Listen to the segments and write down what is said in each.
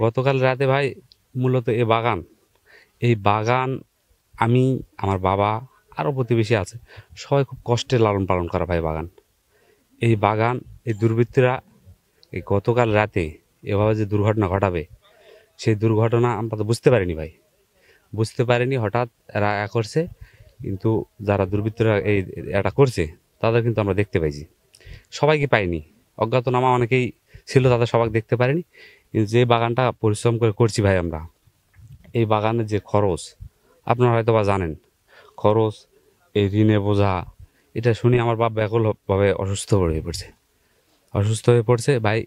গতকাল রাতে ভাই মূলত এই বাগান আমি, আমার বাবা, আরও প্রতিবেশী আছে, সবাই খুব কষ্টে লালন পালন করা ভাই বাগান। এই বাগান, এই দুর্বৃত্তরা এই গতকাল রাতে এভাবে যে দুর্ঘটনা ঘটাবে, সেই দুর্ঘটনা আমরা তো বুঝতে পারিনি ভাই, বুঝতে পারিনি। হঠাৎ এরা করছে, কিন্তু যারা দুর্বৃত্তরা এটা করছে তাদের কিন্তু আমরা দেখতে পাইছি। সবাইকে পাইনি, অজ্ঞাতনামা অনেকেই ছিল, তাদের সবাই দেখতে পারিনি। কিন্তু যে বাগানটা পরিশ্রম করে করছি ভাই আমরা, এই বাগানের যে খরচ আপনারা হয়তো বা জানেন, খরচ, এই ঋণে বোঝা, এটা শুনে আমার বাপ ব্যাকুলভাবে অসুস্থ হয়ে পড়ছে ভাই।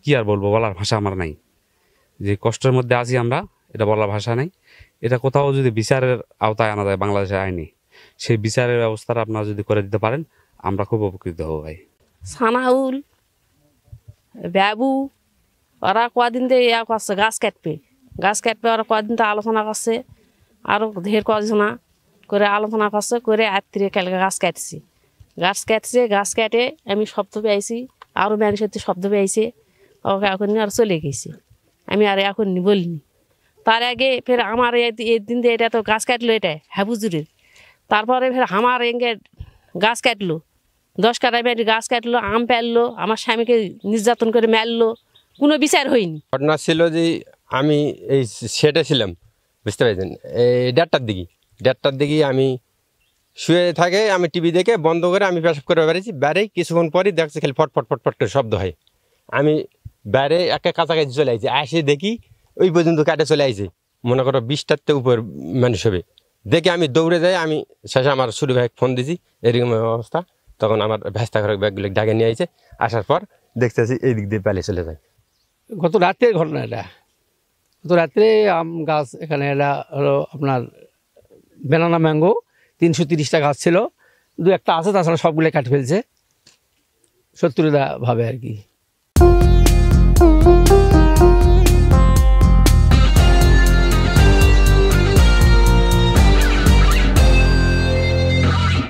কি আর বলবো, বলার ভাষা আমার নাই। যে কষ্টের মধ্যে আছি আমরা, এটা বলার ভাষা নাই। এটা কোথাও যদি বিচারের আওতায় আনা যায় বাংলাদেশের আইনে, সেই বিচারের ব্যবস্থাটা আপনারা যদি করে দিতে পারেন, আমরা খুব উপকৃত হব ভাই। সানাউল, বাবু, ওরা কদিন দিয়ে ইয়া করছে, গাছ কাটবে ওরা কদিন তো আলোচনা করছে, আরও ঢের কজনা করে আলোচনা করছে, করে আত্মীয় কালকে গাছ কেটে আমি শব্দ পেয়েছি, আরও মানুষের শব্দ পেয়েছে, ওকে এখন আর চলে গেছি, আমি আর এখন বলিনি। তার আগে ফের আমার এই দিন দিয়ে এটা তো গাছ কাটলো, এটা হাবুজুরের, তারপরে ফের আমার এঙ্গে গাছ কাটলো, 10 কাটা বেটি গাছ কাটলো, আম পেললো, আমার স্বামীকে নির্যাতন করে মারলো, কোনো বিচার হয়নি। ঘটনা ছিল যে আমি এই সেটে ছিলাম, বুঝতে পেরেছেন, এই 1:30টার দিকে আমি শুয়ে থাকে, আমি টিভি দেখে বন্ধ করে আমি পেশাব করে বেড়েই কিছুক্ষণ পরই দেখছি খালি ফটফট করে শব্দ হয়। আমি বাইরে একটা কাছাকাছি চলে আসছি, আসে দেখি ওই পর্যন্ত কাটে চলে আসছে, মনে করো 20টার উপর মানুষ হবে। দেখে আমি দৌড়ে যাই, আমি শেষে আমার ছোটো ভাইকে ফোন দিয়েছি, এরকম অবস্থা। তখন আমার ভ্যাস্তা ঘরের ব্যাগগুলো ডাকে নিয়ে আসে, আসার পর দেখতেছি এই দিক দিয়ে পালিয়ে চলে যায়। গত রাতের ঘটনা এটা। গত রাত্রে আম গাছ এখানে এটা হলো আপনার ব্যানানা ম্যাঙ্গো, 330টা গাছ ছিল, 2-1টা আছে, তাছাড়া সবগুলো কাটে ফেলছে, শত্রুতা ভাবে আর কি।